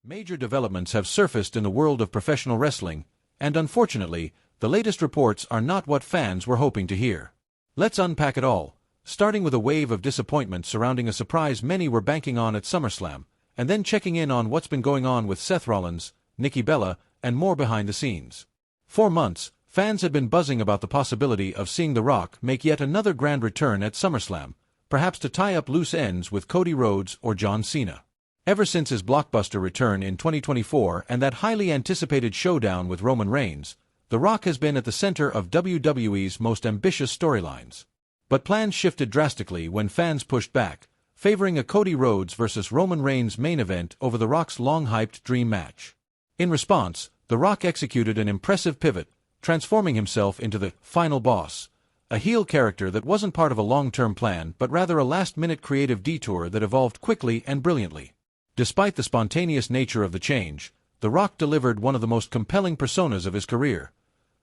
Major developments have surfaced in the world of professional wrestling, and unfortunately, the latest reports are not what fans were hoping to hear. Let's unpack it all, starting with a wave of disappointment surrounding a surprise many were banking on at SummerSlam, and then checking in on what's been going on with Seth Rollins, Nikki Bella, and more behind the scenes. For months, fans had been buzzing about the possibility of seeing The Rock make yet another grand return at SummerSlam, perhaps to tie up loose ends with Cody Rhodes or John Cena. Ever since his blockbuster return in 2024 and that highly anticipated showdown with Roman Reigns, The Rock has been at the center of WWE's most ambitious storylines. But plans shifted drastically when fans pushed back, favoring a Cody Rhodes vs. Roman Reigns main event over The Rock's long-hyped dream match. In response, The Rock executed an impressive pivot, transforming himself into the final boss, a heel character that wasn't part of a long-term plan but rather a last-minute creative detour that evolved quickly and brilliantly. Despite the spontaneous nature of the change, The Rock delivered one of the most compelling personas of his career.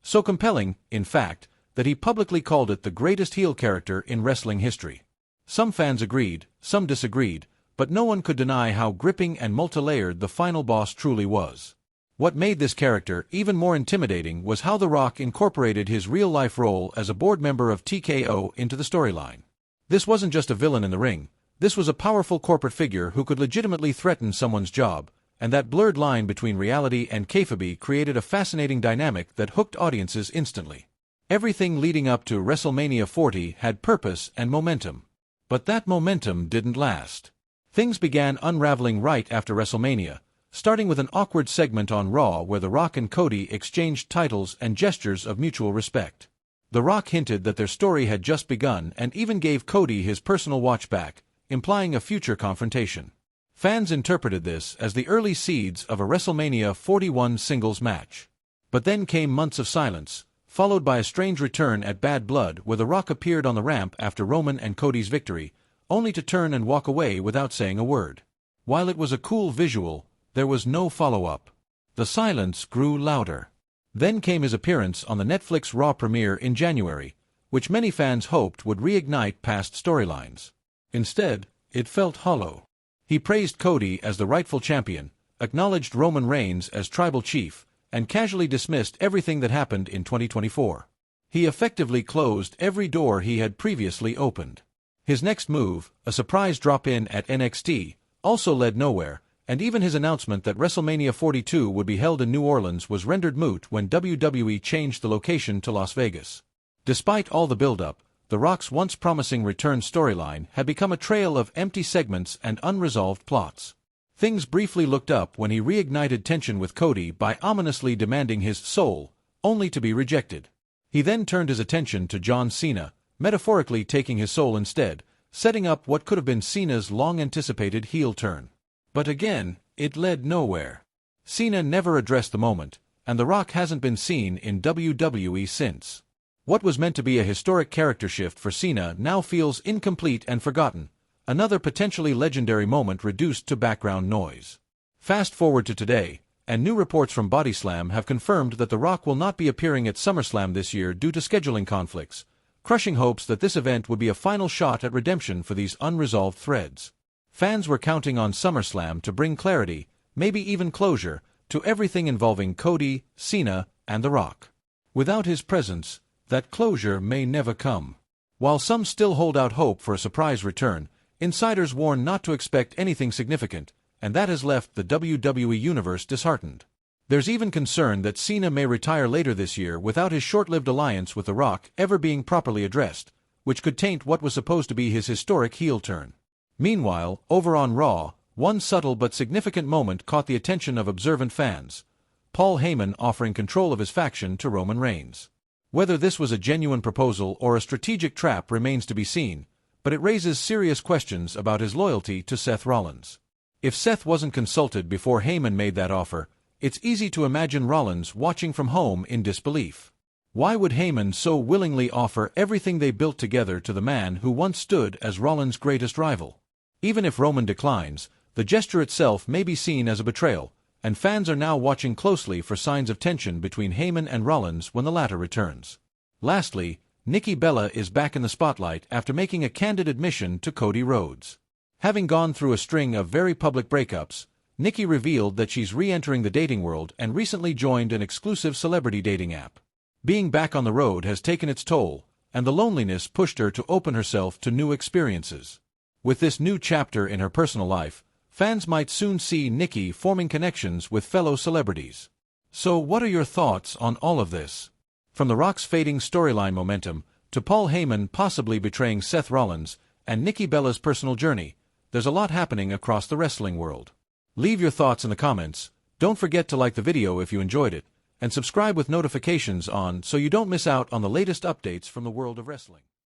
So compelling, in fact, that he publicly called it the greatest heel character in wrestling history. Some fans agreed, some disagreed, but no one could deny how gripping and multi-layered the final boss truly was. What made this character even more intimidating was how The Rock incorporated his real-life role as a board member of TKO into the storyline. This wasn't just a villain in the ring. This was a powerful corporate figure who could legitimately threaten someone's job, and that blurred line between reality and kayfabe created a fascinating dynamic that hooked audiences instantly. Everything leading up to WrestleMania 40 had purpose and momentum. But that momentum didn't last. Things began unraveling right after WrestleMania, starting with an awkward segment on Raw where The Rock and Cody exchanged titles and gestures of mutual respect. The Rock hinted that their story had just begun and even gave Cody his personal watch back, implying a future confrontation. Fans interpreted this as the early seeds of a WrestleMania 41 singles match. But then came months of silence, followed by a strange return at Bad Blood where The Rock appeared on the ramp after Roman and Cody's victory, only to turn and walk away without saying a word. While it was a cool visual, there was no follow-up. The silence grew louder. Then came his appearance on the Netflix Raw premiere in January, which many fans hoped would reignite past storylines. Instead, it felt hollow. He praised Cody as the rightful champion, acknowledged Roman Reigns as tribal chief, and casually dismissed everything that happened in 2024. He effectively closed every door he had previously opened. His next move, a surprise drop-in at NXT, also led nowhere, and even his announcement that WrestleMania 42 would be held in New Orleans was rendered moot when WWE changed the location to Las Vegas. Despite all the build-up, The Rock's once promising return storyline had become a trail of empty segments and unresolved plots. Things briefly looked up when he reignited tension with Cody by ominously demanding his soul, only to be rejected. He then turned his attention to John Cena, metaphorically taking his soul instead, setting up what could have been Cena's long-anticipated heel turn. But again, it led nowhere. Cena never addressed the moment, and The Rock hasn't been seen in WWE since. What was meant to be a historic character shift for Cena now feels incomplete and forgotten, another potentially legendary moment reduced to background noise. Fast forward to today, and new reports from Body Slam have confirmed that The Rock will not be appearing at SummerSlam this year due to scheduling conflicts, crushing hopes that this event would be a final shot at redemption for these unresolved threads. Fans were counting on SummerSlam to bring clarity, maybe even closure, to everything involving Cody, Cena, and The Rock. Without his presence, that closure may never come. While some still hold out hope for a surprise return, insiders warn not to expect anything significant, and that has left the WWE Universe disheartened. There's even concern that Cena may retire later this year without his short-lived alliance with The Rock ever being properly addressed, which could taint what was supposed to be his historic heel turn. Meanwhile, over on Raw, one subtle but significant moment caught the attention of observant fans: Paul Heyman offering control of his faction to Roman Reigns. Whether this was a genuine proposal or a strategic trap remains to be seen, but it raises serious questions about his loyalty to Seth Rollins. If Seth wasn't consulted before Heyman made that offer, it's easy to imagine Rollins watching from home in disbelief. Why would Heyman so willingly offer everything they built together to the man who once stood as Rollins' greatest rival? Even if Roman declines, the gesture itself may be seen as a betrayal, and fans are now watching closely for signs of tension between Heyman and Rollins when the latter returns. Lastly, Nikki Bella is back in the spotlight after making a candid admission to Cody Rhodes. Having gone through a string of very public breakups, Nikki revealed that she's re-entering the dating world and recently joined an exclusive celebrity dating app. Being back on the road has taken its toll, and the loneliness pushed her to open herself to new experiences. With this new chapter in her personal life, fans might soon see Nikki forming connections with fellow celebrities. So what are your thoughts on all of this? From The Rock's fading storyline momentum, to Paul Heyman possibly betraying Seth Rollins, and Nikki Bella's personal journey, there's a lot happening across the wrestling world. Leave your thoughts in the comments, don't forget to like the video if you enjoyed it, and subscribe with notifications on so you don't miss out on the latest updates from the world of wrestling.